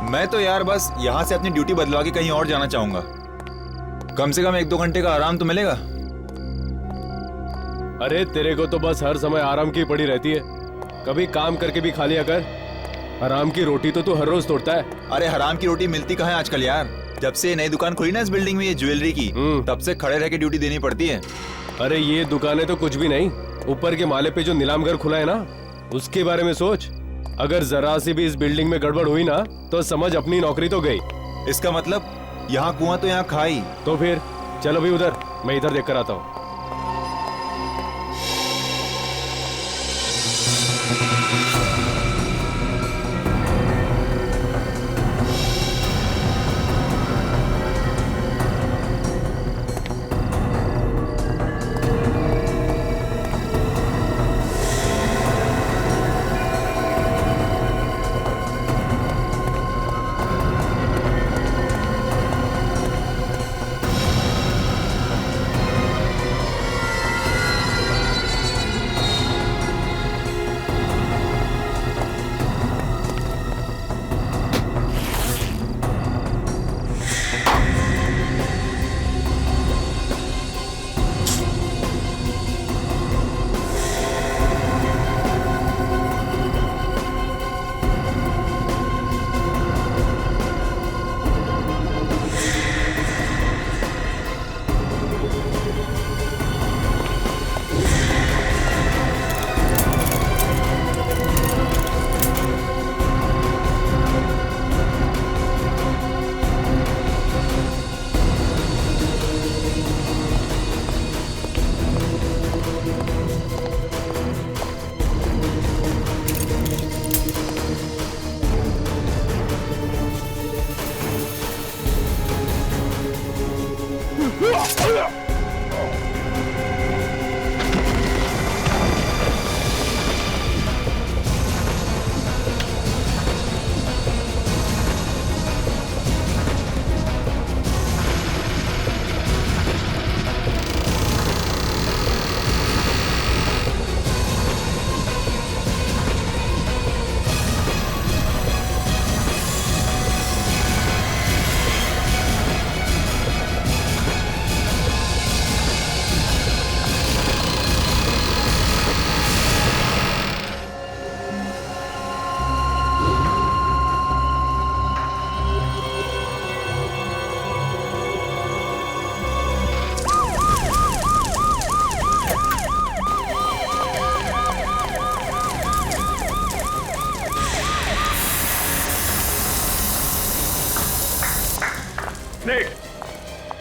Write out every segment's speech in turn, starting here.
मैं तो यार बस यहाँ से अपनी ड्यूटी बदलवा के कहीं और जाना चाहूंगा। कम से कम 1-2 घंटे का आराम तो मिलेगा। अरे तेरे को तो बस हर समय आराम की पड़ी रहती है, कभी काम करके भी खा लिया कर। हराम की रोटी तो तू हर रोज तोड़ता है। अरे हराम की रोटी मिलती कहाँ है आजकल यार। जब से नई दुकान खुली ना इस बिल्डिंग में, ये ज्वेलरी की, तब से खड़े रह के ड्यूटी देनी पड़ती है। अरे ये दुकानें तो कुछ भी नहीं, ऊपर के माले पे जो नीलाम घर खुला है ना, उसके बारे में सोच। अगर जरा सी भी इस बिल्डिंग में गड़बड़ हुई ना तो समझ अपनी नौकरी तो गई। इसका मतलब यहाँ कुआं तो यहाँ खाई। तो फिर चलो भी उधर, मैं इधर देख कर आता हूँ।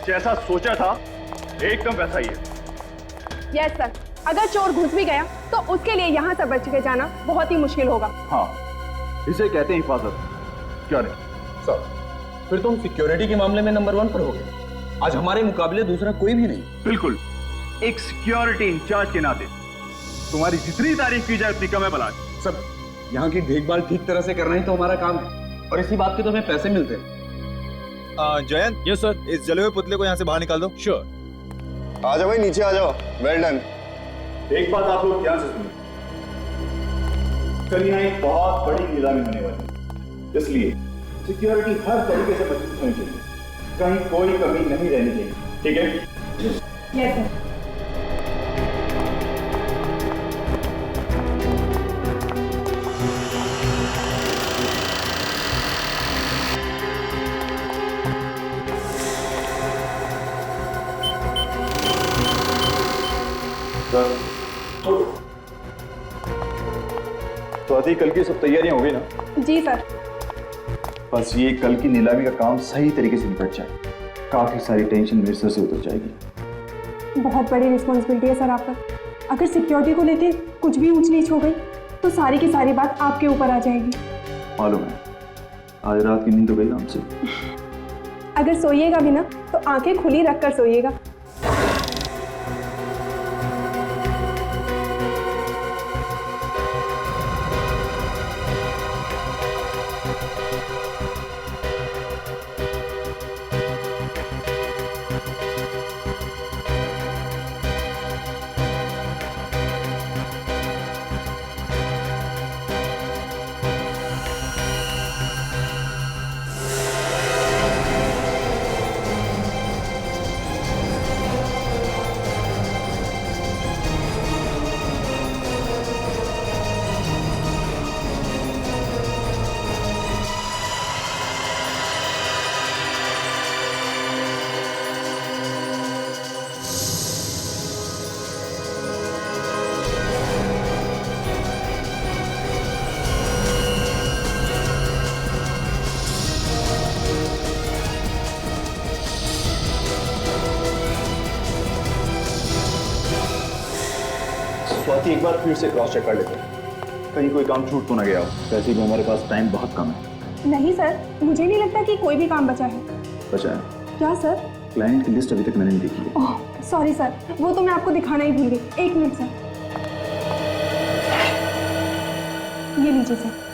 जैसा सोचा था एकदम वैसा ही है। यस सर, अगर चोर घुस भी गया तो उसके लिए यहाँ से बच के जाना बहुत ही मुश्किल होगा। हाँ, इसे कहते हैं हिफाजत। क्या नहीं सर, फिर तुम सिक्योरिटी के मामले में नंबर 1 पर हो गए। आज हमारे मुकाबले दूसरा कोई भी नहीं। बिल्कुल, एक सिक्योरिटी इंचार्ज के नाते तुम्हारी जितनी तारीफ की जाए उतनी कम है। बला सर, यहाँ की देखभाल ठीक तरह से करना ही तो हमारा काम है, और इसी बात के तो हमें पैसे मिलते हैं। Jayant, yes sir. इस जले हुए पुतले को यहाँ से बाहर निकाल दो। श्योर। आ जाओ भाई, नीचे आ जाओ। Well done. एक बात आप लोग ध्यान से सुनिए, कल यहाँ एक बहुत बड़ी नीलामी होने वाली है, इसलिए सिक्योरिटी हर तरीके से मजबूत होनी चाहिए, कहीं कोई कमी नहीं रहनी चाहिए। ठीक है? Yes sir. तो आती कल की सब तैयारियां हो गई ना? जी सर। बस ये कल की नीलामी का काम सही तरीके से निपट जाए, काफी सारी टेंशन मेरे सर से उतर जाएगी। बहुत बड़ी रिस्पॉन्सिबिलिटी है सर आप पर। अगर सिक्योरिटी को लेके कुछ भी ऊंच नीच हो गई तो सारी की सारी बात आपके ऊपर आ जाएगी। मालूम है, आज रात की नींद तो गई हमसे। अगर सोइएगा भी ना तो आंखें खुली रखकर सोइएगा। बाकी एक बार फिर से क्रॉस चेक कर लेते हैं, कहीं कोई काम छूट तो ना गया हो। वैसे भी हमारे पास टाइम बहुत कम है। नहीं सर, मुझे नहीं लगता कि कोई भी काम बचा है। बचा है? क्या सर? क्लाइंट की लिस्ट अभी तक मैंने नहीं देखी है। ओह सॉरी सर, वो तो मैं आपको दिखाना ही भूल गई। एक मिनट सर, ये लीजिए सर।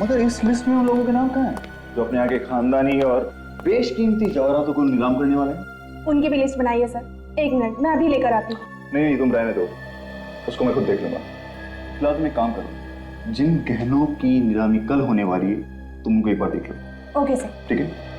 मगर इस लिस्ट में उन लोगों के नाम कहाँ हैं जो अपने आगे खानदानी और बेशकीमती जवाहरातों को नीलाम करने वाले हैं? उनकी भी लिस्ट बनाइए सर। एक मिनट, मैं अभी लेकर आती हूँ। नहीं, तुम रहने दो, उसको मैं खुद देख लूंगा। फिलहाल तुम एक काम करो, जिन गहनों की नीलामी कल होने वाली है तुम उनको एक बार देख लो। Okay sir. ठीक है।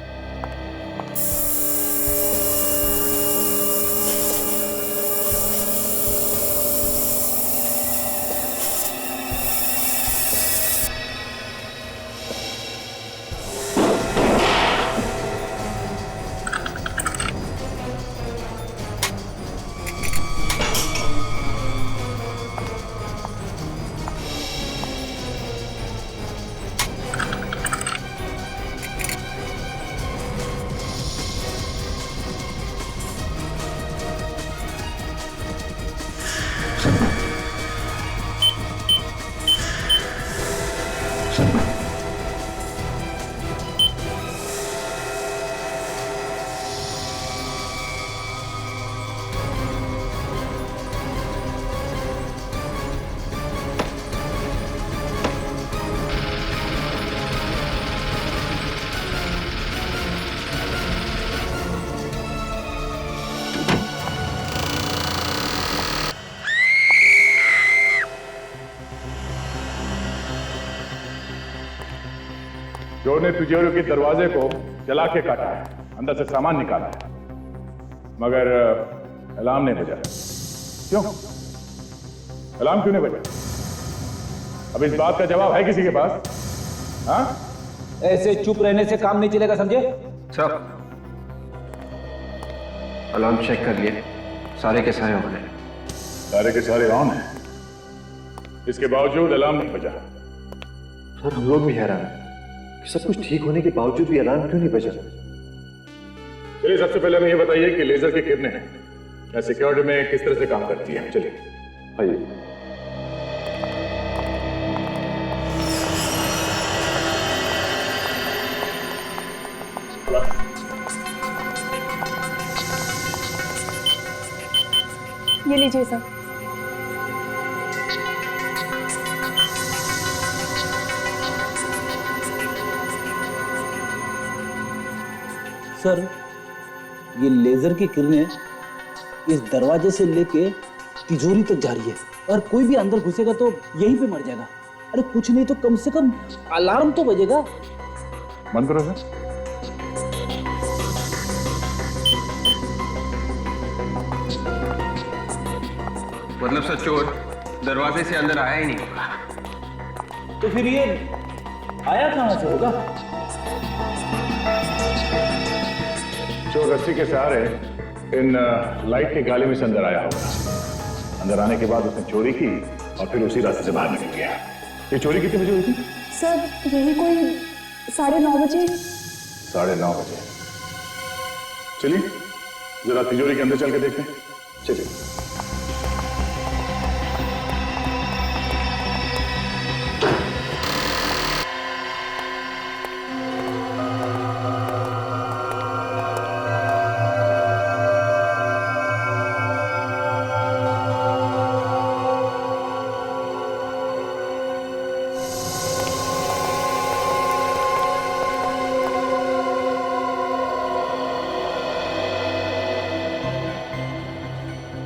चोर ने तिजोरी के दरवाजे को जला के काटा है, अंदर से सामान निकाला है, मगर अलार्म नहीं बजा। क्यों अलार्म क्यों नहीं बजा? अब इस बात का जवाब है किसी के पास? हाँ, ऐसे चुप रहने से काम नहीं चलेगा, समझे? सर, अलार्म चेक कर लिए, सारे के सारे ऑन है। सारे के सारे ऑन है, इसके बावजूद अलार्म नहीं बजा। सर, हम लोग भी हैरान हैं कि सब कुछ ठीक होने के बावजूद भी अलार्म क्यों नहीं बजा। चलिए, सबसे पहले हमें ये बताइए कि लेजर की किरणें सिक्योरिटी में किस तरह से काम करती है। चलिए आइए। ये लीजिए सर। सर, ये लेजर की किरणें इस दरवाजे से लेके तिजोरी तक जा रही है और कोई भी अंदर घुसेगा तो यहीं पे मर जाएगा। अरे कुछ नहीं तो कम से कम अलार्म तो बजेगा। बंद करो सर। मतलब सर, चोर दरवाजे से अंदर आया ही नहीं होगा। तो फिर ये आया कहां से होगा? चोर रस्सी के सहारे इन लाइट के गाले में से अंदर आया होगा। अंदर आने के बाद उसने चोरी की और फिर उसी रास्ते से बाहर निकल गया। ये चोरी कितने बजे हुई थी? सर यही कोई 9:30 बजे। 9:30 बजे। चलिए जरा तिजोरी के अंदर चल के देखते हैं। चलिए।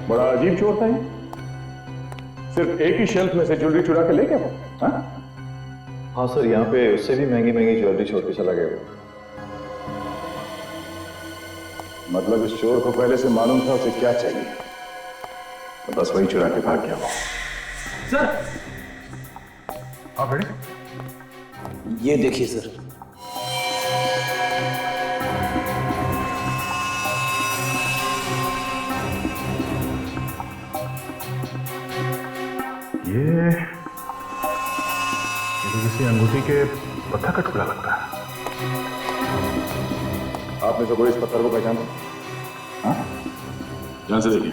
बड़ा अजीब चोर था ये। सिर्फ एक ही शेल्फ में से ज्वेलरी चुरा के ले गया वो। हाँ सर, यहाँ पे उससे भी महंगी महंगी ज्वेलरी छोड़ के चला गया वो। मतलब इस चोर को पहले से मालूम था उसे क्या चाहिए, तो बस वही चुरा के भाग गया वो। सर हाँ बेटे, ये देखिए सर। ये तो किसी अंगूठी के पत्थर का टुकड़ा लगता है। आपने तो कोई इस पत्थर को पहचाना? हाँ, ध्यान से देखिए।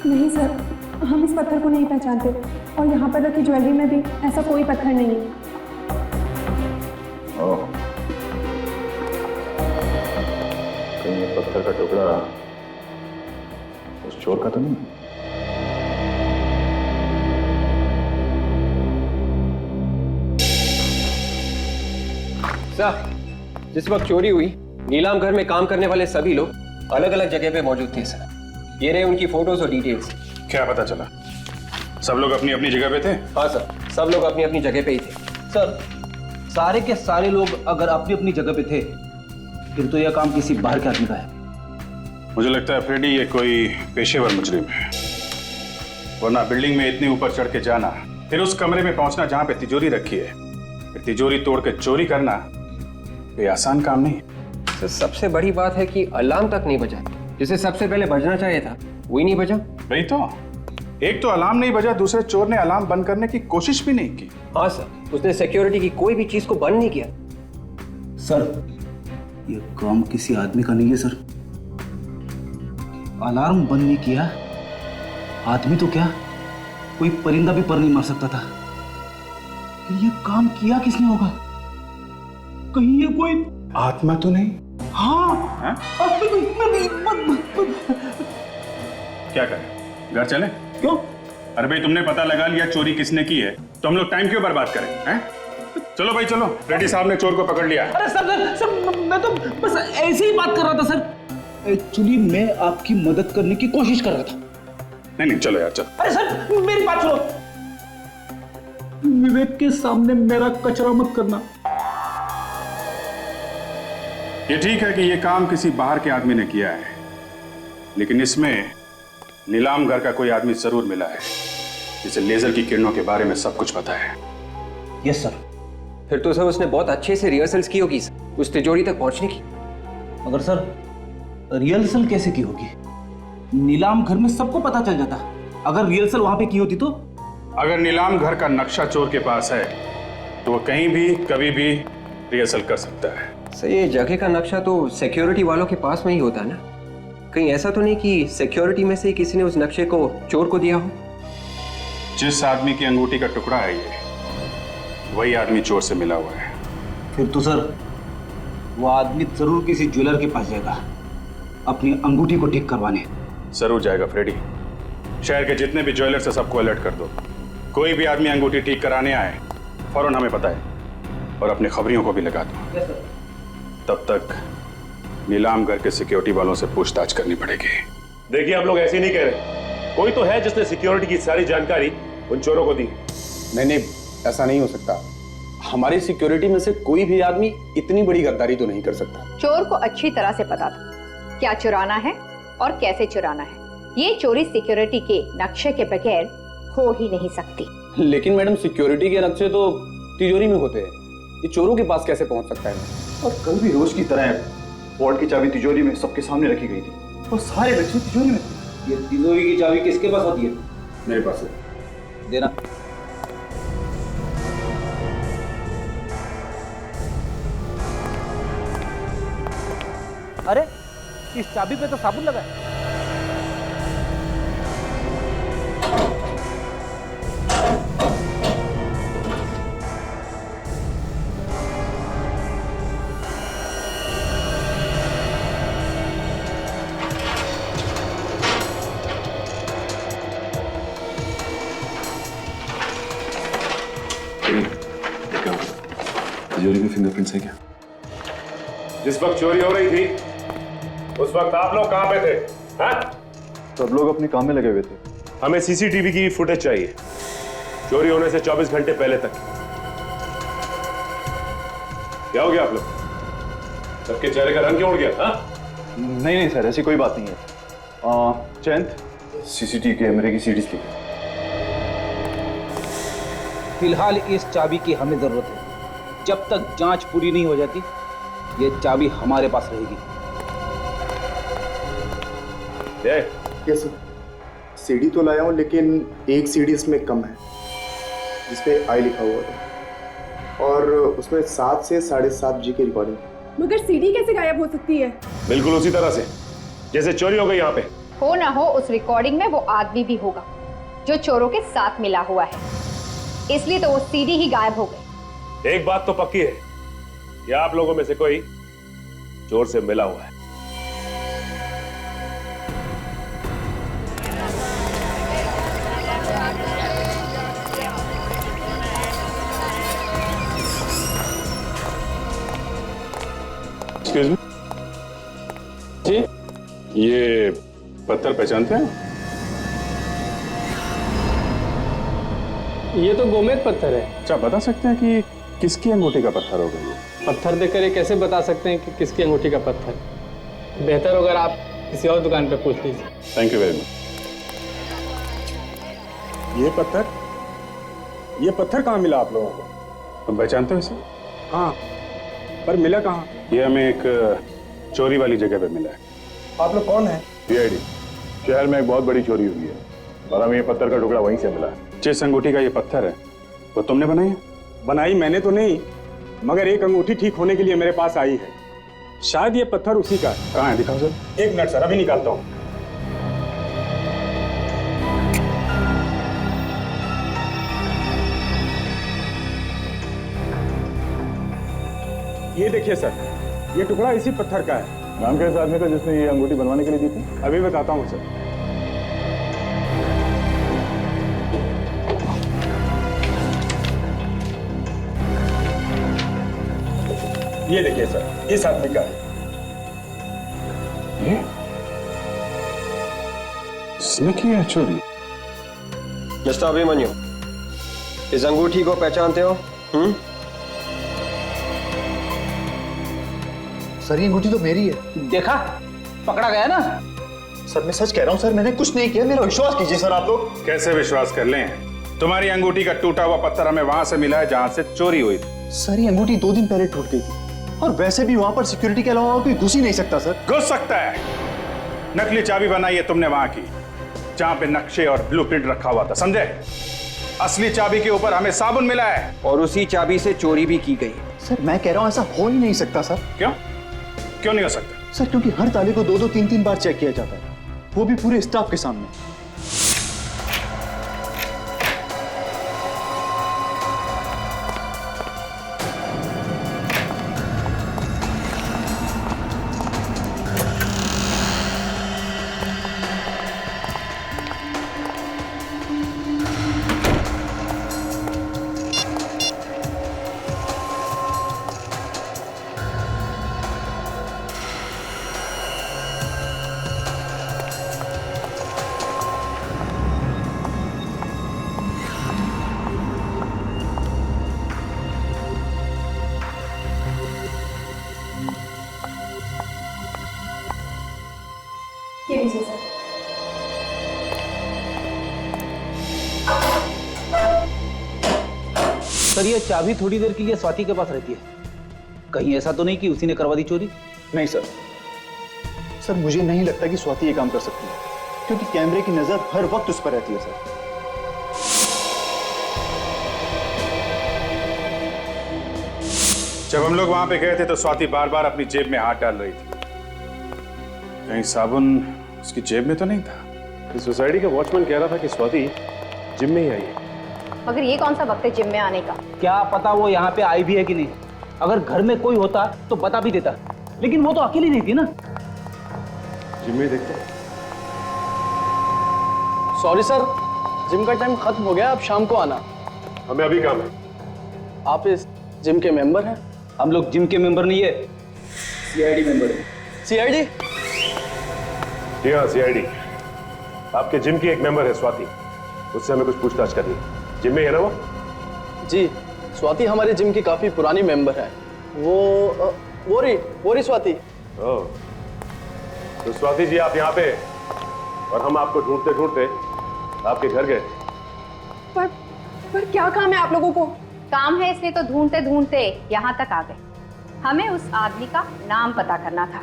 नहीं सर, हम इस पत्थर को नहीं पहचानते और यहाँ पर रखी ज्वेलरी में भी ऐसा कोई पत्थर नहीं है। ओह, कहीं ये पत्थर का टुकड़ा उस चोर का तो नहीं? सर, जिस वक्त चोरी हुई नीलाम घर में काम करने वाले सभी लोग अलग अलग जगह पे मौजूद थे सर। ये रहे उनकी फोटोज और डिटेल्स। क्या पता चला? सब लोग अपनी अपनी जगह पे थे? हाँ सर, सब लोग अपनी अपनी जगह पे ही थे। सर सारे के सारे लोग अगर अपनी अपनी जगह पे थे फिर तो यह काम किसी बाहर के आदमी का है। मुझे लगता है फ्रेडी ये कोई पेशेवर मुजरिम है, वरना बिल्डिंग में इतने ऊपर चढ़ के जाना, फिर उस कमरे में पहुंचना जहां पे तिजोरी रखी है, फिर तिजोरी तोड़ के चोरी करना, ये आसान काम नहीं है। सर सबसे बड़ी बात है कि अलार्म तक नहीं बजा, जिसे सबसे पहले बजना चाहिए था वही नहीं बजा। वही तो, एक तो अलार्म नहीं बजा, दूसरे चोर ने अलार्म बंद करने की कोशिश भी नहीं की। हाँ सर, उसने सिक्योरिटी की कोई भी चीज को बंद नहीं किया। सर ये काम किसी आदमी का नहीं है सर। अलार्म बंद नहीं किया, आदमी तो क्या कोई परिंदा भी पर नहीं मार सकता था। फिर ये काम किया किसने होगा? कहीं ये कोई आत्मा तो नहीं? हाँ, क्या करें, घर चले? क्यों? अरे भाई तुमने पता लगा लिया चोरी किसने की है, तो हम लोग टाइम क्यों बर्बाद करें? हैं? चलो भाई चलो, रेड्डी साहब ने चोर को पकड़ लिया। अरे सर मैं तो बस ऐसे ही बात कर रहा था सर। एक्चुअली मैं आपकी मदद करने की कोशिश कर रहा था। नहीं चलो यार चलो। अरे सर मेरी बात सुनो, विवेक के सामने मेरा कचरा मत करना। ये ठीक है कि ये काम किसी बाहर के आदमी ने किया है, लेकिन इसमें नीलाम घर का कोई आदमी जरूर मिला है जिसे लेजर की किरणों के बारे में सब कुछ पता है। Yes sir. फिर तो सर उसने बहुत अच्छे से रिहर्सल्स की होगी उस तिजोरी तक पहुंचने की। मगर सर रिहर्सल कैसे की होगी? नीलाम घर में सबको पता चल जाता। अगर रिहर्सल वहां पे की होती तो? अगर नीलाम घर का नक्शा चोर के पास है तो वो कहीं भी कभी भी रिहर्सल कर सकता है। सर ये जगह का नक्शा तो सिक्योरिटी वालों के पास में ही होता है ना, कहीं ऐसा तो नहीं कि सिक्योरिटी में से ही किसी ने उस नक्शे को चोर को दिया हो? जिस आदमी की अंगूठी का टुकड़ा है ये, वही आदमी चोर से मिला हुआ है। फिर तो सर वो आदमी जरूर किसी ज्वेलर के पास जाएगा अपनी अंगूठी को ठीक करवाने। जरूर जाएगा फ्रेडी। शहर के जितने भी ज्वेलर्स हैं सबको अलर्ट कर दो, कोई भी आदमी अंगूठी ठीक कराने आए फौरन हमें बताए और अपने खबरियों को भी लगा दो। तब तक नीलाम घर के सिक्योरिटी वालों से पूछताछ करनी पड़ेगी। देखिए आप लोग ऐसे नहीं कह रहे, कोई तो है जिसने सिक्योरिटी की सारी जानकारी उन चोरों को दी। नहीं ऐसा नहीं हो सकता। हमारी सिक्योरिटी में से कोई भी आदमी इतनी बड़ी गद्दारी तो नहीं कर सकता। चोर को अच्छी तरह से पता था क्या चुराना है और कैसे चुराना है। ये चोरी सिक्योरिटी के नक्शे के बगैर हो ही नहीं सकती। लेकिन मैडम सिक्योरिटी के नक्शे तो तिजोरी में होते हैं, ये चोरों के पास कैसे पहुंच सकता है? और कल भी रोज की तरह वार्ड की चाबी तिजोरी में सबके सामने रखी गई थी और सारे बच्चे तिजोरी में थे। ये तिजोरी की चाबी किसके पास होती है? मेरे पास है। देना। अरे इस चाबी पे तो साबुन लगा है। तिजोरी में फिंगरप्रिंट्स है क्या? जिस वक्त चोरी हो रही थी उस वक्त आप लोग कहां पे थे? हाँ? सब लोग अपने काम में लगे हुए थे। हमें सीसीटीवी की फुटेज चाहिए चोरी होने से 24 घंटे पहले तक। क्या हो गया आप लोग? सबके चेहरे का रंग क्यों उड़ गया? हाँ? नहीं सर, ऐसी कोई बात नहीं है। चैंत सीसीटीवी कैमरे की सीडीज ली। फिलहाल इस चाबी की हमें जरूरत है। जब तक जांच पूरी नहीं हो जाती ये चाबी हमारे पास रहेगी। यस सर, सीडी तो लाया हूँ लेकिन एक सीडी इसमें कम है जिसपे आई लिखा हुआ था और उसमें 7 से 7.5 जी की रिकॉर्डिंग। मगर सीडी कैसे गायब हो सकती है? बिल्कुल उसी तरह से जैसे चोरी हो गई यहाँ पे। हो ना हो उस रिकॉर्डिंग में वो आदमी भी होगा जो चोरों के साथ मिला हुआ है, इसलिए तो वो सीडी ही गायब हो गई। एक बात तो पक्की है कि आप लोगों में से कोई चोर से मिला हुआ है। एक्सक्यूज मी जी, ये पत्थर पहचानते हैं? ये तो गोमेद पत्थर है। अच्छा, बता सकते हैं कि किसकी अंगूठी का पत्थर होगा ये? पत्थर देखकर ये कैसे बता सकते हैं कि किसकी अंगूठी का पत्थर है? बेहतर अगर आप किसी और दुकान पे पूछ लीजिए। Thank you very much. ये पत्थर कहाँ मिला आप लोगों को? तुम पहचानते हो इसे? हाँ, पर मिला कहाँ? ये हमें एक चोरी वाली जगह पे मिला है। आप लोग कौन है? सीआईडी। शहर में एक बहुत बड़ी चोरी हुई है और हमें ये पत्थर का टुकड़ा वहीं से मिला है। जिस अंगूठी का ये पत्थर है वो तुमने बनाई है? बनाई मैंने तो नहीं, मगर एक अंगूठी ठीक होने के लिए मेरे पास आई है। शायद ये पत्थर उसी का है। कहाँ है, दिखाओ सर। एक मिनट सर, अभी निकालता हूँ। ये देखिए सर, ये टुकड़ा इसी पत्थर का है। नाम क्या है इस आदमी का जिसने ये अंगूठी बनवाने के लिए दी थी? अभी बताता हूँ सर। ये देखिए सर, इस आदमी का है। ये इसने की है चोरी? मिस्टर अभिमन्यु, इस अंगूठी को पहचानते हो? सर ये अंगूठी तो मेरी है। देखा, पकड़ा गया ना। सर मैं सच कह रहा हूँ सर, मैंने कुछ नहीं किया, मेरा विश्वास कीजिए सर आप लोग। कैसे विश्वास कर लें? तुम्हारी अंगूठी का टूटा हुआ पत्थर हमें वहां से मिला है जहां से चोरी हुई थी। सर ये अंगूठी 2 दिन पहले टूट गई थी और वैसे भी वहां पर सिक्योरिटी के अलावा कोई घुस ही नहीं सकता सर। घुस सकता है। नकली चाबी बनाई है तुमने वहां की जहां पे नक्शे और ब्लूप्रिंट रखा हुआ था, समझे? असली चाबी के ऊपर हमें साबुन मिला है और उसी चाबी से चोरी भी की गई। सर मैं कह रहा हूँ ऐसा हो ही नहीं सकता सर। क्यों नहीं हो सकता? सर क्योंकि हर ताले को 2-2, 3-3 बार चेक किया जाता है, वो भी पूरे स्टाफ के सामने। ये लीजिए सर। सर ये चाबी थोड़ी देर के लिए स्वाति के पास रहती है। कहीं ऐसा तो नहीं कि उसी ने करवा दी चोरी? नहीं सर, सर मुझे नहीं लगता कि स्वाति ये काम कर सकती है, क्योंकि कैमरे की नजर हर वक्त उस पर रहती है सर। जब हम लोग वहां पे गए थे तो स्वाति बार बार अपनी जेब में हाथ डाल रही थी। कहीं साबुन उसकी जेब में तो नहीं था? इस सोसाइटी का वॉचमैन कह रहा था कि स्वाति जिम में ही आई है। मगर ये कौन सा वक्त है जिम में आने का? क्या पता वो यहाँ पे आई भी है कि नहीं। अगर घर में कोई होता तो बता भी देता, लेकिन वो तो अकेली नहीं थी ना। जिम में देखते हैं। सॉरी सर, जिम का टाइम खत्म हो गया, अब शाम को आना। हमें अभी काम है। आप इस जिम के मेंबर हैं? हम लोग जिम के मेंबर नहीं है, सीआईडी मेंबर है। सीआईडी? जी हाँ, सीआईडी। आपके जिम की एक मेंबर है स्वाति, उससे हमें कुछ पूछताछ करनी है। जिम में है ना वो? जी, स्वाति हमारे जिम की काफी पुरानी मेंबर है। वो रही स्वाति। ओह, तो स्वाति जी आप यहाँ पे, और हम आपको ढूंढते ढूंढते आपके घर गए। पर क्या काम है आप लोगों को? काम है इसलिए तो ढूंढते ढूंढते यहाँ तक आ गए। हमें उस आदमी का नाम पता करना था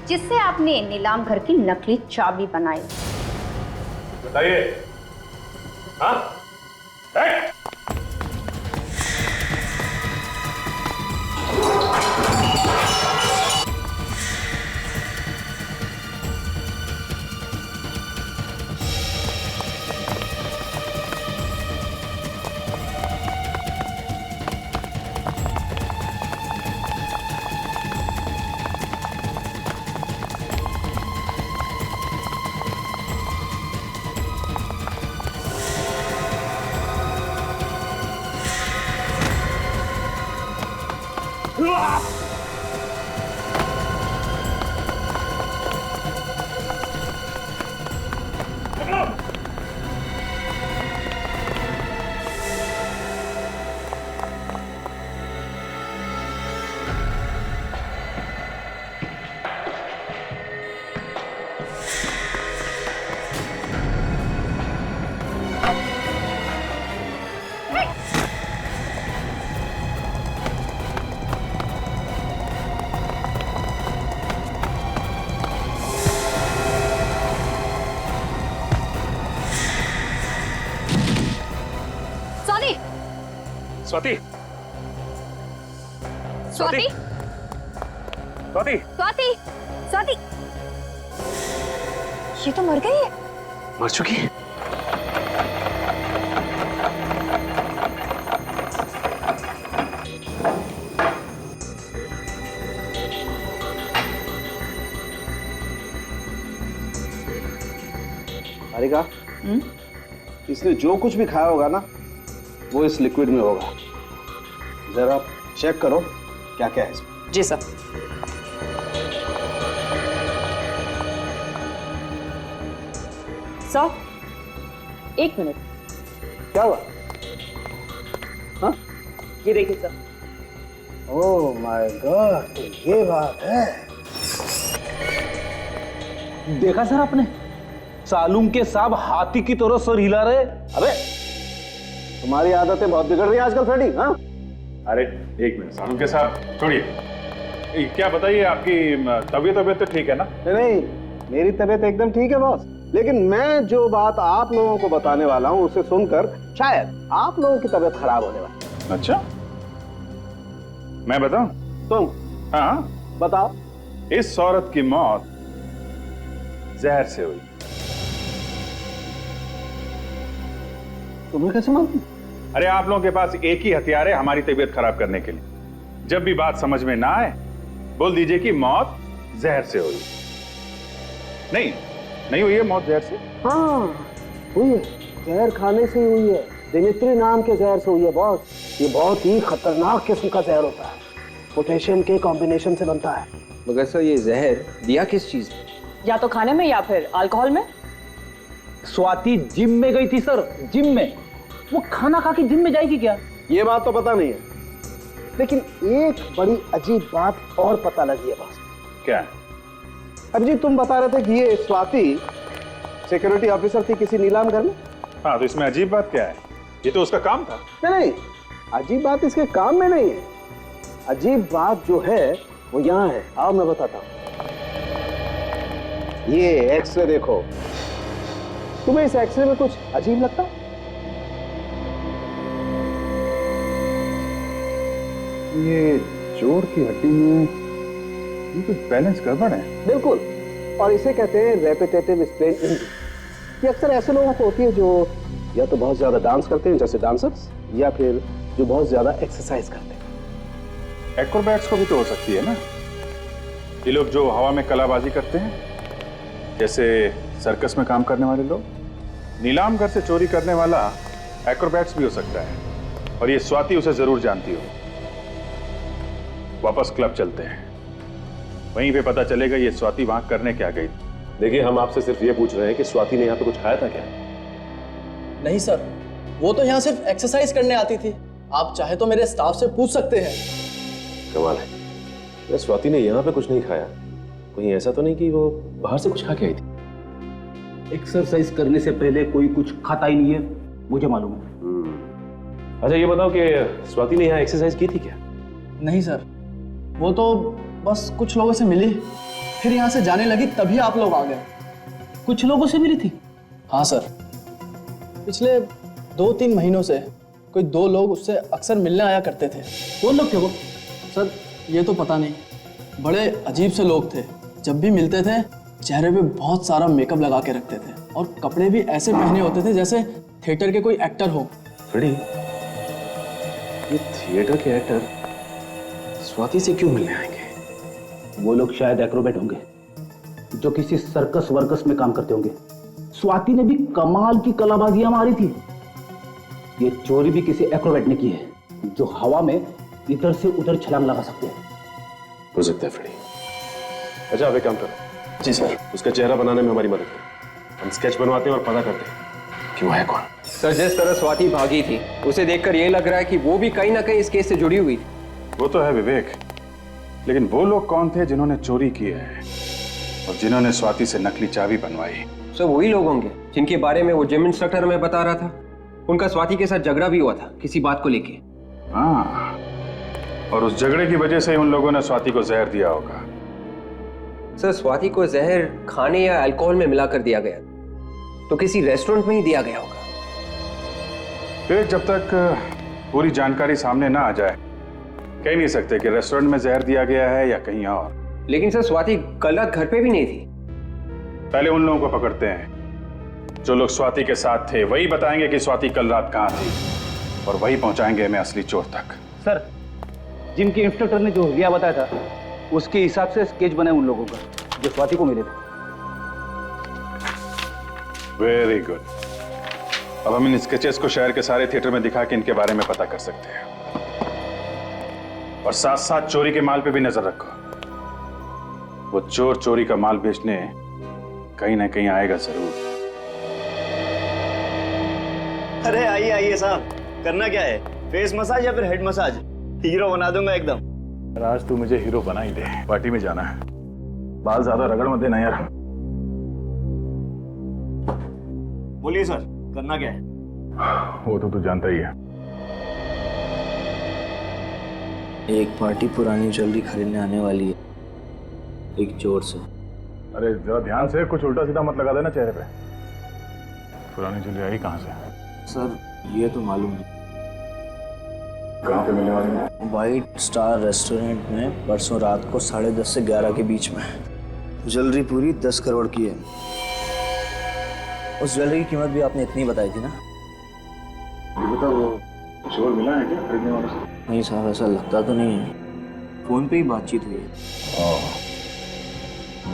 जिससे आपने नीलाम घर की नकली चाबी बनाई। बताइए। हाँ? स्वाति, स्वाति, स्वाति, स्वाति, स्वाति, ये तो मर गई है। मर चुकी है? हारिका, इसने जो कुछ भी खाया होगा ना, वो इस लिक्विड में होगा। जरा चेक करो क्या क्या है इसमें। जी सर। Sir, 1 minute. क्या हुआ? हाँ? ये देखिए सर। ओह माय गॉड, ये बात है। देखा सर आपने, सालूम के साहब हाथी की तरह सर हिला रहे। अबे तुम्हारी आदतें बहुत बिगड़ रही है आजकल फ्रेडी। हाँ? अरे एक मिनट सालूम के साहब, छोड़िए। क्या बताइए, आपकी तबीयत तो ठीक है ना? नहीं, मेरी तबीयत एकदम ठीक है बॉस, लेकिन मैं जो बात आप लोगों को बताने वाला हूँ उसे सुनकर शायद आप लोगों की तबीयत खराब होने वाली। अच्छा, मैं बताऊं? तुम? हाँ बताओ। इस औरत की मौत जहर से हुई। तुम्हें कैसे मालूम? अरे आप लोगों के पास एक ही हथियार है हमारी तबीयत खराब करने के लिए। जब भी बात समझ में ना आए बोल दीजिए कि मौत जहर से हुई। नहीं हुई है मौत जहर से? हाँ हुई है, जहर खाने से ही हुई है। दिमित्री नाम के जहर से हुई है बॉस। ये बहुत ही खतरनाक किस्म का जहर होता है, पोटेशियम के कॉम्बिनेशन से बनता है। मगर सर ये जहर दिया किस चीज में? या तो खाने में या फिर अल्कोहल में। स्वाति जिम में गई थी सर, जिम में। वो खाना खा के जिम में जाएगी क्या, ये बात तो पता नहीं है, लेकिन एक बड़ी अजीब बात और पता लगी है बॉस। क्या? अब जी तुम बता रहे थे कि ये स्वाति सिक्योरिटी ऑफिसर थी किसी नीलाम घर में। हाँ, तो इसमें अजीब बात क्या है? ये तो उसका काम था। नहीं, अजीब बात इसके काम में नहीं है। अजीब बात जो है वो यहाँ है। आओ मैं बताता हूँ। ये एक्सरे देखो। तुम्हें इस एक्सरे में कुछ अजीब लगता? ये जोड़ की हड्डी में ये कुछ बैलेंस गड़बड़ है। बिल्कुल, और इसे कहते हैं रेपिटेटिव स्ट्रेन इंजरी। ये अक्सर ऐसे लोगों को होती है जो या तो बहुत ज्यादा डांस करते हैं जैसे डांसर्स, या फिर जो बहुत ज्यादा एक्सरसाइज करते हैं। एक्रोबैट्स को भी तो हो सकती है ना, ये लोग जो हवा में कलाबाजी करते हैं, जैसे सर्कस में काम करने वाले लोग। नीलाम घर से चोरी करने वाला एक्रोबैट्स भी हो सकता है, और ये स्वाति उसे जरूर जानती हो। वापस क्लब चलते हैं, वहीं पे पता चलेगा ये स्वाति वहां करने क्या गई। देखिए, हम आपसे सिर्फ ये पूछ रहे हैं कि स्वाति ने यहाँ पे कुछ खाया था क्या? नहीं सर, वो तो यहाँ सिर्फ एक्सरसाइज करने आती थी। आप चाहे तो मेरे स्टाफ से पूछ सकते हैं। कमाल है, स्वाति ने यहाँ पे कुछ नहीं खाया। कहीं ऐसा तो नहीं कि वो बाहर से कुछ खा के आई थी? एक्सरसाइज करने से पहले कोई कुछ खाता ही नहीं है, मुझे मालूम है। अच्छा ये बताओ कि स्वाति ने यहाँ एक्सरसाइज की थी क्या? नहीं सर, वो तो बस कुछ लोगों से मिली, फिर यहाँ से जाने लगी, तभी आप लोग आ गए। कुछ लोगों से मिली थी? हाँ सर, पिछले 2-3 महीनों से कोई 2 लोग उससे अक्सर मिलने आया करते थे। कौन लोग थे वो? सर ये तो पता नहीं, बड़े अजीब से लोग थे। जब भी मिलते थे चेहरे पे बहुत सारा मेकअप लगा के रखते थे, और कपड़े भी ऐसे पहने होते थे जैसे थिएटर के कोई एक्टर हो। फ्रेडी, ये थिएटर के एक्टर स्वाति से क्यों मिलने आएंगे? वो लोग शायद एक्रोबैट होंगे जो किसी सर्कस वर्कस में काम करते होंगे। स्वाति ने भी कमाल की कलाबाजियां मारी थी। ये चोरी भी किसी एक्रोबैट ने की है, जो हवा में इधर से उधर छलांग लगा सकते हैं। हो सकता है फ्रेडी। अच्छा आप एक काम करो। जी सर। उसका चेहरा बनाने में हमारी मदद करो। हम स्केच बनवाते हैं और पता करते हैं कि वो है कौन। सर जिस तरह स्वाति भागी थी, उसे देखकर यह लग रहा है कि वो भी कहीं ना कहीं इस केस से जुड़ी हुई थी। वो तो है विवेक, लेकिन वो लोग कौन थे जिन्होंने चोरी की है और जिन्होंने स्वाति से नकली चाबी बनवाई? सर वही लोग होंगे जिनके बारे में वो जिम इंस्ट्रक्टर हमें बता रहा था। उनका स्वाति के साथ झगड़ा भी हुआ था किसी बात को लेके। हाँ, और उस झगड़े की वजह से उन लोगों ने स्वाति को जहर दिया होगा। सर स्वाति को जहर खाने या अल्कोहल में मिलाकर दिया गया, तो किसी रेस्टोरेंट में ही दिया गया होगा। फिर जब तक पूरी जानकारी सामने ना आ जाए कह नहीं सकते कि रेस्टोरेंट में जहर दिया गया है या कहीं और। लेकिन सर स्वाति कल रात घर पे भी नहीं थी। पहले उन लोगों को पकड़ते हैं जो लोग स्वाति के साथ थे, वही बताएंगे कि स्वाति कल रात कहाँ थी, और वही पहुंचाएंगे हमें असली चोर तक। सर, जिम के इंस्ट्रक्टर ने जो हुलिया बताया था, उसके हिसाब से स्केच बना है उन लोगों का जो स्वाति को मिले थे। Very good. अब हम इन स्केचेस को शहर के सारे थिएटर में दिखा के इनके बारे में पता कर सकते हैं, और साथ साथ चोरी के माल पे भी नजर रखो। वो चोर चोरी का माल बेचने कहीं ना कहीं आएगा जरूर। अरे आइए आइए साहब, करना क्या है? फेस मसाज या फिर हेड मसाज? हीरो बना दूंगा एकदम। आज तू मुझे हीरो बना ही दे, पार्टी में जाना है। बाल ज्यादा रगड़ मत देना यार। बोलिए सर, करना क्या है? वो तो तू जानता ही है। एक पार्टी पुरानी ज्वेलरी खरीदने आने वाली है, एक चोर से। अरे जरा ध्यान से, कुछ उल्टा सीधा मत लगा देना चेहरे पे। पुरानी ज्वेलरी आई कहाँ से? सर ये तो मालूम है। कहाँ पे मिलने वाली है? व्हाइट स्टार रेस्टोरेंट में परसों रात को 10:30 से 11 के बीच में। ज्वेलरी पूरी 10 करोड़ की है। उस ज्वेलरी की कीमत भी आपने इतनी बताई थी ना? ये बता, वो चोर मिला है क्या खरीदने वाले से? नहीं साहब, ऐसा लगता तो नहीं है, फोन पे ही बातचीत हुई है।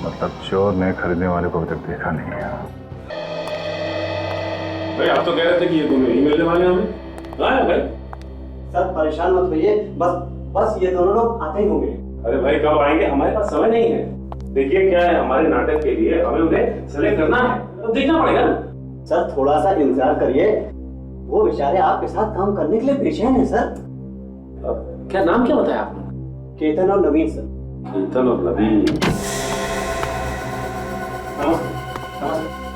मतलब चोर ने खरीदने वाले को अभी तक देखा नहीं है। भाई आप तो कह रहे थे कि ये दोनों ही मिलने वाले हैं हमें। हाँ भाई सर परेशान मत होइए, बस ये दोनों लोग आते ही होंगे। अरे भाई कब आएंगे? हमारे पास समय नहीं है। देखिए क्या है, हमारे नाटक के लिए हमें उन्हें सेलेक्ट करना है, तो देखना पड़ेगा ना। सर थोड़ा सा इंतजार करिए, वो बेचारे आपके साथ काम करने के लिए बेचैन है सर। क्या नाम क्या बताया आपने? केतन और नवीन सर। केतन और नवीन।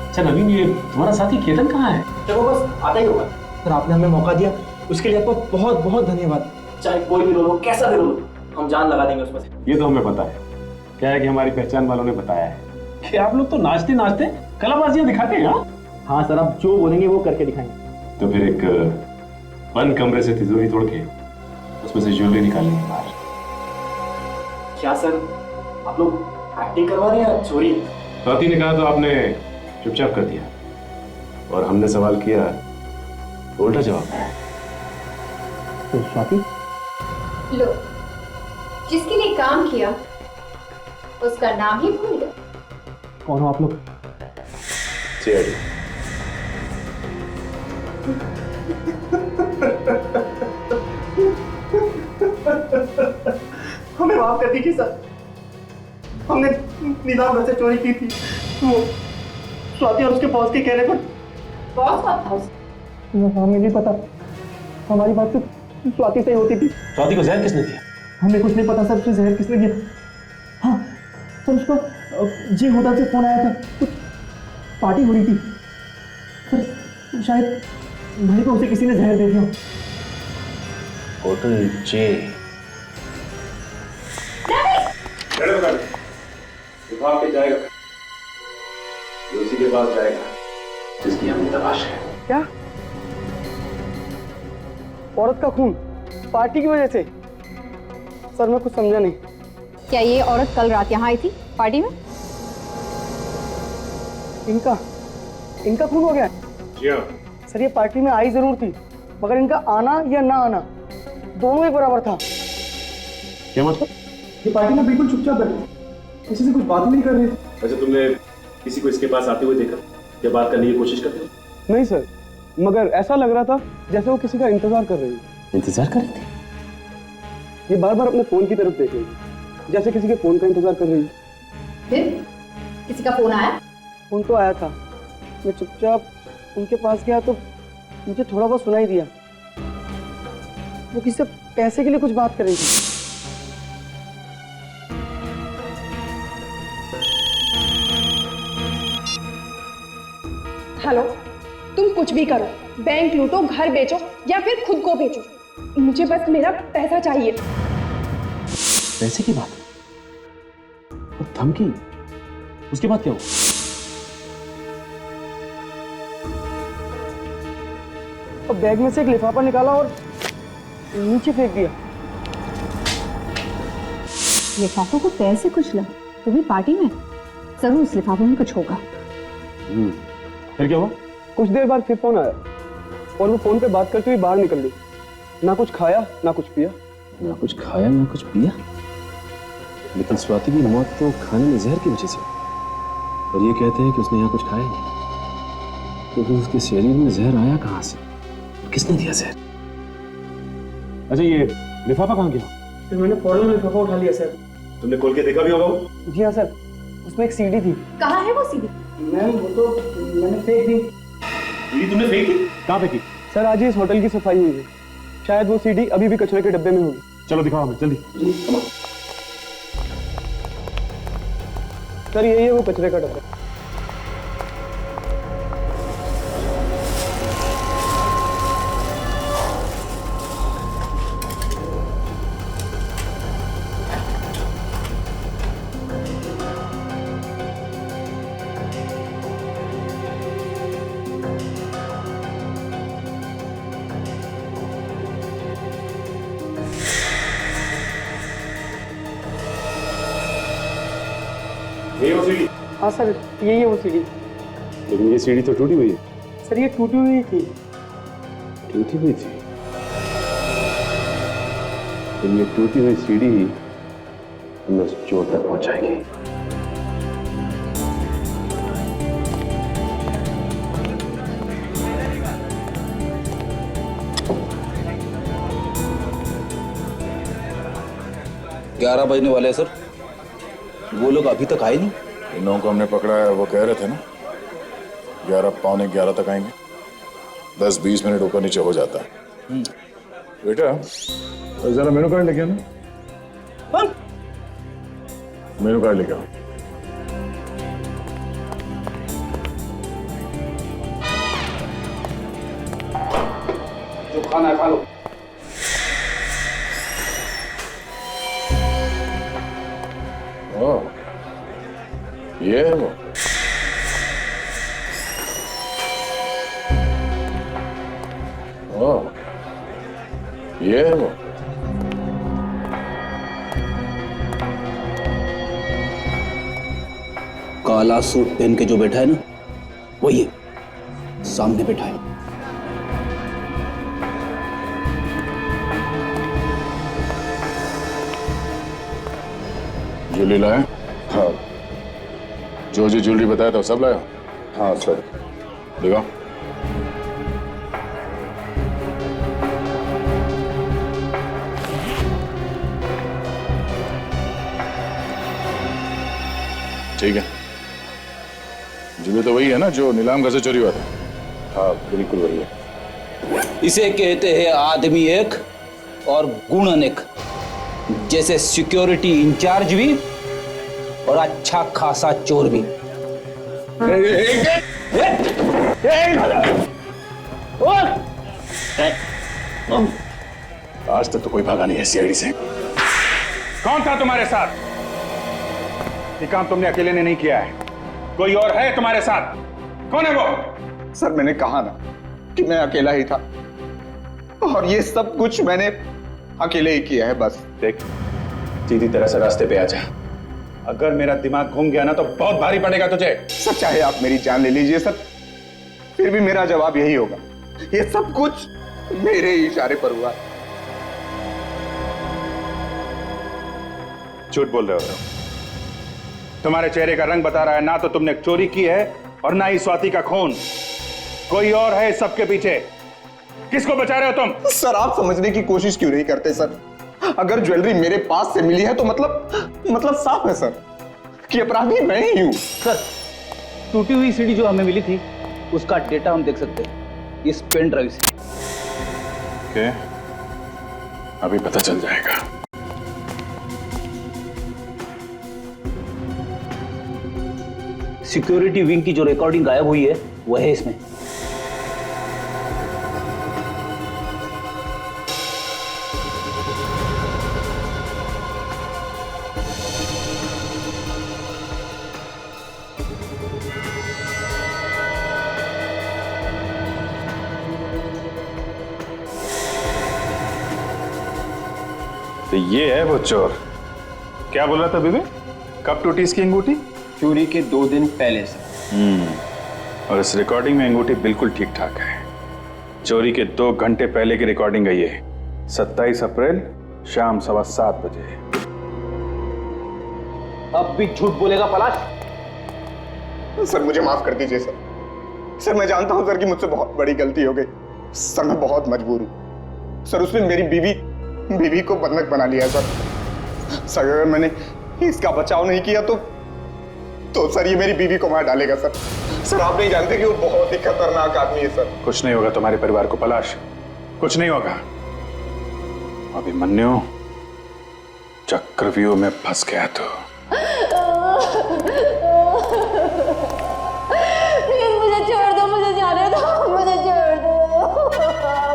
अच्छा नवीन, ये तुम्हारा साथी केतन कहाँ है? चलो बस आता ही होगा। सर आपने हमें मौका दिया, उसके लिए आपको बहुत बहुत धन्यवाद। चाहे कोई भी रोल हो, कैसा भी रोल हो, हम जान लगा देंगे उसमें से। ये तो हमें पता है। क्या है कि हमारी पहचान वालों ने बताया है कि आप लोग तो नाचते नाचते कलाबाजियां दिखाते हैं। हाँ सर, आप जो बोलेंगे वो करके दिखाएंगे। तो फिर एक बंद कमरे से तिजोरी तोड़ के उसमें से ज्वेलरी निकालनी है बाहर। क्या सर, आप लोग एक्टिंग करवा रहे हैं या चोरी? स्वाति ने कहा तो आपने चुपचाप कर दिया, और हमने सवाल किया तो उल्टा जवाब दिया। तो स्वाति, लो, जिसके लिए काम किया उसका नाम ही भूल गए। कौन हो आप लोग? सीआईडी। हमें माफ कर दीजिए सर, हमने नीलाम घर से चोरी की थी। वो स्वाति और उसके बॉस के कहने पर। बॉस कौन था उसका? हमें नहीं पता, हमारी बात तो स्वाति से ही होती थी। स्वाति को जहर किसने दिया? हमें कुछ नहीं पता सर, उसे जहर किसने दिया। हाँ सर, उसको जी होटल से फोन आया था, कुछ पार्टी हो रही थी सर, शायद भाई को उसे किसी ने जहर दे दिया। होटल जे। विभाग के जाएगा, ये उसी के पास जाएगा जिसकी हमें तलाश है। क्या? औरत का खून पार्टी की वजह से? सर मैं कुछ समझा नहीं। क्या ये औरत कल रात यहाँ आई थी पार्टी में? इनका खून हो गया? जी हाँ सर, ये पार्टी में आई जरूर थी, मगर इनका आना या ना आना दोनों एक बराबर था। क्या मतलब? ये पार्टी में बिल्कुल चुपचाप बैठे, किसी से कुछ बात नहीं कर रहे थे। अच्छा, तुमने किसी को इसके पास आते हुए देखा या बात करने की कोशिश करते हो? नहीं सर, मगर ऐसा लग रहा था जैसे वो किसी का इंतजार कर रही है। इंतजार कर रहे थे? ये बार बार अपने फोन की तरफ देख रही है, जैसे किसी के फोन का इंतजार कर रही है। फिर किसी का फोन आया? फोन तो आया था, मैं चुपचाप उनके पास गया तो मुझे थोड़ा बहुत सुनाई दिया। वो किसी से पैसे के लिए कुछ बात कर रही थी। हेलो, तुम कुछ भी करो, बैंक लूटो, घर बेचो या फिर खुद को बेचो, मुझे बस मेरा पैसा चाहिए। पैसे की बात और धमकी, उसके बाद क्या हुआ? और बैग में से एक लिफाफा निकाला और नीचे फेंक दिया। लिफाफों को पैर से कुचला तो भी पार्टी में? जरूर उस लिफाफे में कुछ होगा। फिर क्या हुआ? कुछ देर बाद फिर फोन आया और वो फोन पे बात करते हुए बाहर निकल गई। ना कुछ खाया ना कुछ पिया। ना कुछ खाया ना कुछ पिया? लेकिन स्वाति की मौत तो खाने में जहर की वजह से, और ये कहते हैं कि उसने यहाँ कुछ खाया नहीं। तो फिर उसके शरीर में जहर आया कहाँ से? किसने दिया जहर? अच्छा, ये लिफाफा कहाँ गया? फिर मैंने फौरन लिफाफा उठा लिया सर। तुमने खोल के देखा भी होगा? जी हाँ सर, उसमें एक सीडी थी। कहाँ है वो सीडी? मैम वो तो मैंने फेंक दी। सीडी तुमने फेंक दी? कहाँ फेंकी? सर आज ही इस होटल की सफाई हुई है, शायद वो सीडी अभी भी कचरे के डब्बे में होगी। चलो दिखाओ हमें जल्दी। सर यही है वो कचरे का डब्बा। ये वो सीडी? हाँ सर, यही है वो सीडी। लेकिन ये सीडी तो टूटी हुई है। सर ये टूटी हुई थी। टूटी हुई थी? तो ये टूटी हुई सीडी ही हमें उस चोर तक पहुंचाएगी। ग्यारह बजने वाले हैं सर, वो लोग अभी तक आए नहीं। इन लोगों को हमने पकड़ा है, वो कह रहे थे ना 11 पौने 11 तक आएंगे। 10-20 मिनट ऊपर नीचे हो जाता है। बेटा जरा मेनू कार्ड लेके आना। मेनू कार्ड लेके आओ। जो खाना है खा लो। ये है वो। ओह, ये है वो। काला सूट पहन के जो बैठा है ना, वही है, सामने बैठा है। ज्वेलरी लाए? हाँ। जो ज्वेलरी बताया था सब लाया? हाँ सर। दिखाओ। ठीक है। ज्वेलरी तो वही है ना जो नीलाम घर से चोरी हुआ था? हाँ बिल्कुल वही है। इसे कहते हैं आदमी एक और गुण अनेक। जैसे सिक्योरिटी इंचार्ज भी और अच्छा खासा चोर भी। आज तक तो कोई भागा नहीं है सीआईडी से। कौन था तुम्हारे साथ? ये काम तुमने अकेले ने नहीं किया है, कोई और है तुम्हारे साथ? कौन है वो? सर मैंने कहा ना कि मैं अकेला ही था, और ये सब कुछ मैंने अकेले ही किया है बस। देख, सीधी तरह से रास्ते पे आ जा। अगर मेरा दिमाग घूम गया ना तो बहुत भारी पड़ेगा तुझे। सर चाहे आप मेरी जान ले लीजिए सर, फिर भी मेरा जवाब यही होगा, ये सब कुछ मेरे ही इशारे पर हुआ। झूठ बोल रहे हो। तुम्हारे चेहरे का रंग बता रहा है, ना तो तुमने चोरी की है और ना ही स्वाति का खून। कोई और है इस सबके पीछे। किसको बचा रहे हो तुम? सर आप समझने की कोशिश क्यों नहीं करते सर? अगर ज्वेलरी मेरे पास से मिली है तो मतलब साफ है सर कि अपराधी मैं ही हूं। सर टूटी हुई सीडी जो हमें मिली थी उसका डेटा हम देख सकते हैं इस पेन ड्राइव से। ओके, अभी पता चल जाएगा। सिक्योरिटी विंग की जो रिकॉर्डिंग गायब हुई है वह है इसमें। तो ये है वो चोर। क्या बोल रहा था बीबी? कब टूटी इसकी अंगूठी? चोरी के 2 दिन पहले से। और इस रिकॉर्डिंग में अंगूठी बिल्कुल ठीक ठाक है। चोरी के 2 घंटे पहले की रिकॉर्डिंग है ये। 27 अप्रैल शाम 7:15 बजे। अब भी झूठ बोलेगा पलाश? सर मुझे माफ कर दीजिए सर। सर मैं जानता हूं सर कि मुझसे बहुत बड़ी गलती हो गई सर, मैं बहुत मजबूर हूं सर। उसने मेरी बीवी को बंधक बना लिया सर। सर अगर मैंने इसका बचाव नहीं किया तो सर ये मेरी बीवी को मार डालेगा सर। सर आप नहीं जानते कि वो बहुत ही खतरनाक आदमी है सर। कुछ नहीं होगा तुम्हारे परिवार को पलाश, कुछ नहीं होगा। अभिमन्यु चक्रव्यूह में फंस गया तो प्लीज मुझे छोड़ दो, मुझे जाने दो, मुझे छोड़ दो,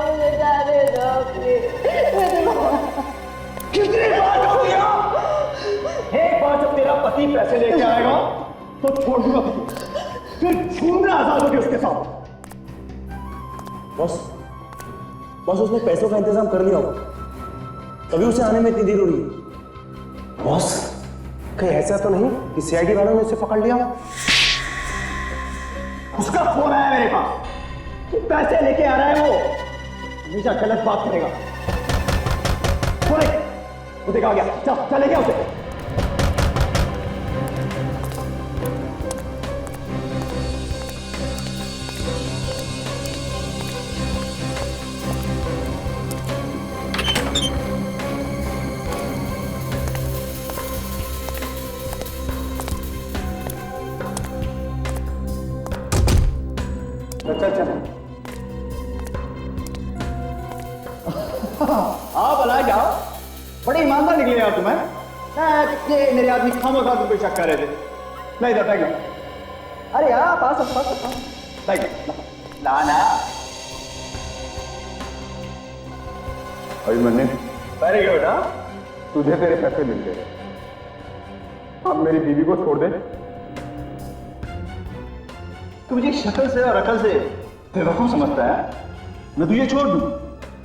मुझे जाने दो प्लीज। कितनी बात हो गया? एक बार जब तेरा पति पैसे लेके आएगा तो छोड़ दूंगा, फिर घूमना आजाद होगी उसके साथ। बॉस उसने पैसों का इंतजाम कर लिया होगा, तभी उसे आने में इतनी देर हो रही है। बॉस कहीं ऐसा तो नहीं कि सीआईडी वालों ने उसे पकड़ लिया? उसका फोन आया मेरे पास कि पैसे लेके आ रहा है वो। हमेशा गलत बात करेगा। वो देखा गया, चल लेके उसे। चल आप भला क्या बड़े ईमानदार निकले यार तुम्हें। ये मेरे आदमी खामोखा तुम पे शक कर रहे थे। नहीं था क्या? अरे यार पास लाना। Abhimanyu very good. हाँ तुझे तेरे पैसे मिल गए, अब मेरी बीवी को छोड़ दे तू मुझे शक्ल से और अकल से बेवकूफ समझता है। मैं तुझे छोड़ दूं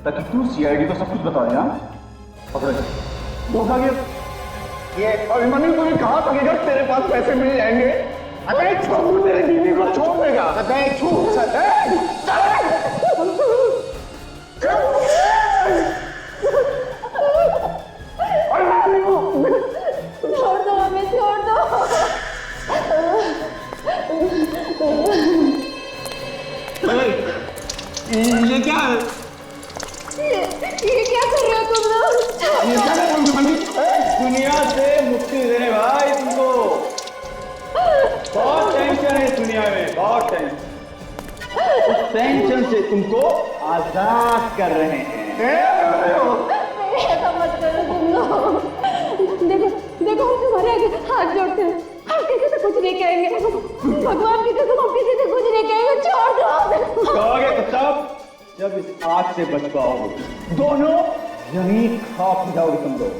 ताकि तू सीआईडी को सब कुछ बता दे। पकड़ो धोखा के ये अभिमन्यु को भी कहा था कि अगर तेरे पास पैसे मिल जाएंगे अबे छोड़ तेरे बीवी को छोड़ देगा। अबे छोड़ दो हमें, छोड़ दो। ये क्या है? ये क्या कर रहे हो तुम लोग? ये क्या है? दुनिया से मुक्ति देने भाई तुमको। बहुत टेंशन है इस दुनिया में, बहुत टेंशन। उस टेंशन से तुमको आजाद कर रहे हैं। ऐसा मत करो तुम लोग। देखो देखो हम तुम्हारे आगे हाथ जोड़ते हैं, हम किसी से कुछ नहीं कहेंगे। भगवान की कसम हम किसी से कुछ नहीं कहेंगे, छोड़ दो। कहोगे तब जब इस आग से बच पाओगे। दोनों यहीं खाक जाओगे तुम लोग।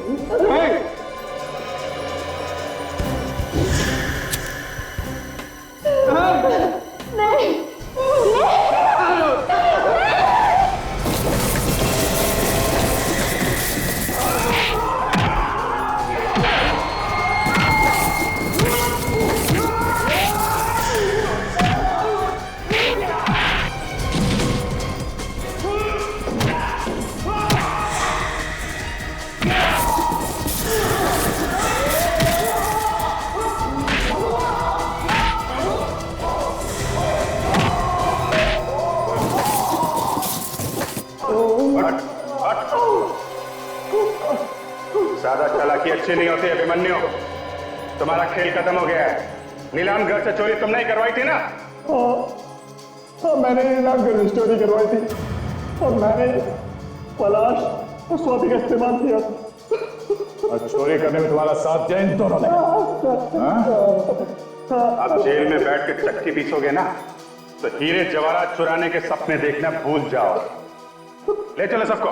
नहीं ज्यादा चालाकी अच्छी नहीं होती अभिमन्यु। तुम्हारा खेल खत्म हो गया है। नीलाम घर से चोरी तुम नहीं करवाई थी ना? हाँ, मैंने नीलाम घर से चोरी करवाई थी और मैंने पलाश और स्वाति का इस्तेमाल किया था। और चोरी करने में तुम्हारा साथ दिया इन दोनों ने। आप जेल में बैठ के चक्की पीसोगे ना तो हीरे जवाहरात चुराने के सपने देखना भूल जाओ। ले चलो सबको।